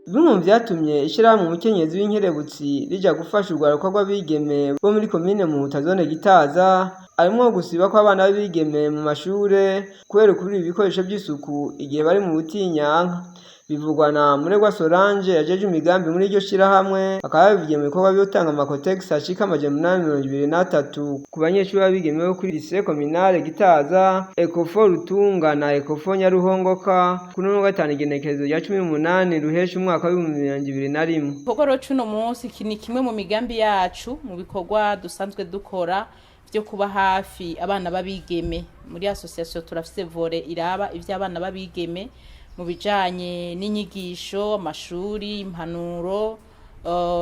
Bimwe mu vyatumye ishirahamwe umukenyezi w'inkerebutsi rija gufasha urwaruka rw'abigeme bo muri komine Muhuta zone Gitaza harimwo gusiba kw'abana b'abigeme mu mashure kubera ukubura ibikoresho vy'isuku igihe bari mu butinyanka. Bivugwa na Muregwa Solange yajeje imigambi muri iryo shirahamwe, akaba yabivugiye mu bikorwa vyo gutanga amakotegisi ashika 823 ku banyeshuri b'abigeme bo kuri lycée communale Gitaza, Ecofo Rutunga na Ecofo Nyaruhongoka kuri uno gatanu igenekerezo rya 18 ruhesha umwaka wa 2021. Igikorwa c'uno munsi ni kimwe mu migambi yacu mu bikorwa dusanzwe dukora vyo kuba hafi abana b'abigeme. Muri association turafise volet iraba ivy'abana b'abigeme mu bijanye n'inyigisho, amashuri, impanuro,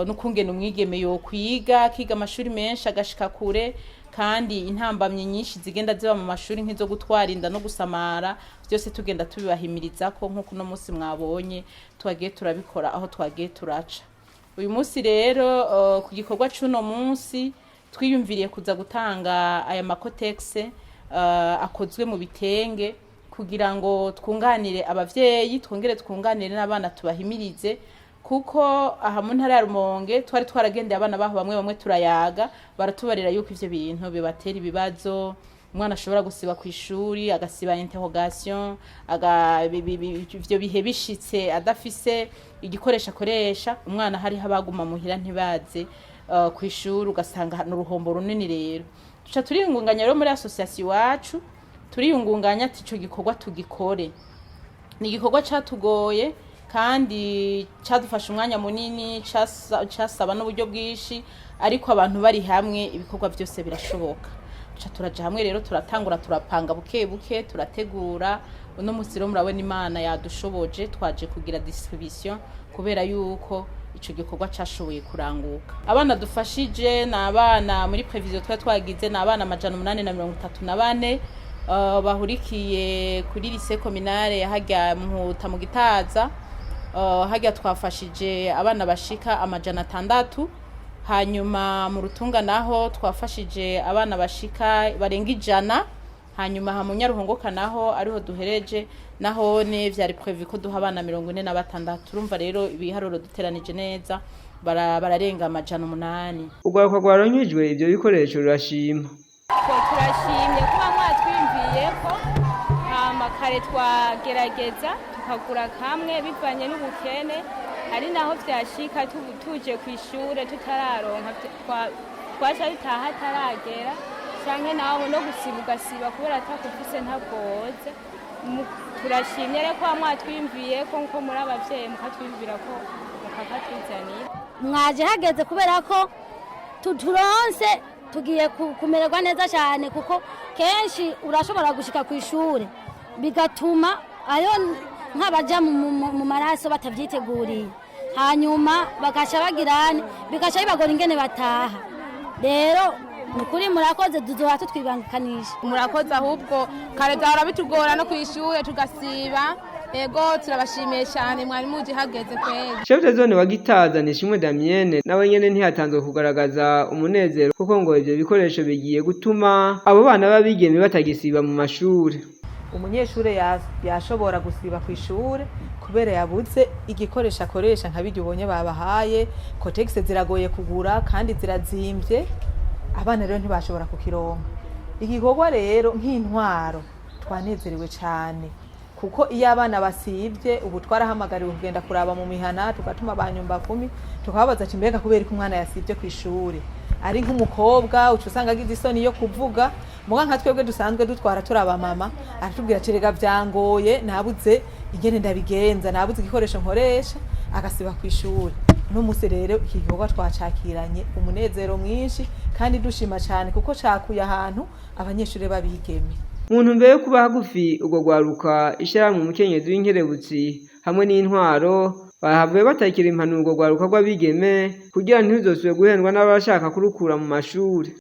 n'ukungene umwigeme yo kwiga akiga amashuri menshi agashika kure, kandi intambamye nyinshi zigenda ziba mu mashuri nk'izo gutwara inda no gusamara, byose tugenda tubibahimiriza ko nk'uko no munsi mwabonye twagiye turabikora aho twagiye turaca. Uyu munsi rero ku gikorwa c'uno munsi twiyumviriye kuza gutanga aya makotegisi akozwe mu bitenge kugira ngo twunganire abavyeyi, twongere twunganire n'abana tubahimirize, kuko aha mu ntara ya Rumonge twari twaragendeye abana baho bamwe turayaga, baratubarira yuko ivyo bintu bibatera ibibazo. Umwana ashobora gusiba ku ishuri, agasiba interrogation, ivyo bihe bishitse adafise igikoresho akoresha, umwana hari habaguma muhira ntibaze ku ishuri, ugasanga n'uruhombo runini. Rero tuca turiyungunganya rero muri association wacu, turiyungunganya ati ico gikorwa tugikore. Ni igikorwa catugoye kandi cadufasha umwanya munini, casaba n'uburyo bwishi, ariko abantu bari hamwe ibikorwa byose birashoboka. Tuca turaja hamwe rero turatangura turapanga buke buke, turategura. Uno munsi rero murabona Imana yadushoboje, twaje kugira distribution kubera yuko ico gikorwa cashoboye kuranguka. Abana dufashije na abana muri prevision twagize na abana 834 bahurikiye kuri lycée communale hajya Muhuta mu Gitaza. Hajya twafashije abana bashika 600, hanyuma mu Rutunga naho twafashije abana bashika barenga 100, hanyuma mu Nyaruhongoka naho ariho duhereje naho ne vyari prevu ko duha abana 46. Urumva rero ibiharuro duteranije neza bararenga 800. Urwaruka rwaronkejwe ivyo bikoresho rurashima. Turashimye kuba mwatwimviye ko kare twagerageza tukagura kamwe bivanye n'ubukene, hari naho vyashika tuje ku ishure tutararonka twaca bitaha taragera canke naho no gasiba kubera atakufise ntabwoze. Turashimye rero ko mwatwimviye ko nko muri abavyeyi mukatwimvira ko mukakatuzanira. Mwaje hageze kubera ko turonse tugiye kumererwa neza cyane, kuko kenshi urashobora gushika ku ishure bigatuma ayo nk'abaja mu maraso batavyiteguriye, hanyuma bagaca bagirane bigaca bibagora ingene bataha. Rero nukuri murakoze, tuzoha tutwibangikanisha. Murakoze, ahubwo kare zahora bitugora no kw'ishure tugasiba. Ego turabashimiye cyane, mwari muje hageze kweli. Chef de zone wa Gitaza Nishimwe Damienne nawe nyene ntiyatanzwe kugaragaza umunezero kuko ngo ivyo bikoresho bigiye gutuma abo bana b'abigeme batagisiba mu mashure. Umunyeshure yashobora gusiba ku ishure kubera yabuze igikoresho akoresha nka biryo ubonye babahaye. Kotegisi ziragoye kugura kandi zirazimvye, abana rero ntibashobora kukironka. Igikorwa rero nk'intwaro twanezerewe cyane, kuko iyo abana basivye ubu twarahamagariwe kugenda kuraba mu mihana, tugatuma abanyumba 10 tukababaza ati mbega kubera ko umwana yasivye ku ishure. Ari nk'umukobwa uca usanga agize isoni yo kuvuga, muga nka twebwe dusanzwe dutwara turaba mama aratubwira ati rega vyangoye, nabuze ingene ndabigenza, nabuze igikoresho nkoresha, agasiba ku ishure. No musi rero iki gikorwa twacakiranye umunezero mwinshi kandi dushima cyane, kuko cakuye ahantu abanyeshure babigeme. Muntu mbere kuba hagufi urwo rwaruka ishirahamwe umukenyezi w'inkerebutsi hamwe n'intwaro bahavuye batakira impanuro urwo rwaruka rw'abigeme kugira ntibizosubire guhendwa n'abashaka kurukura mu mashure.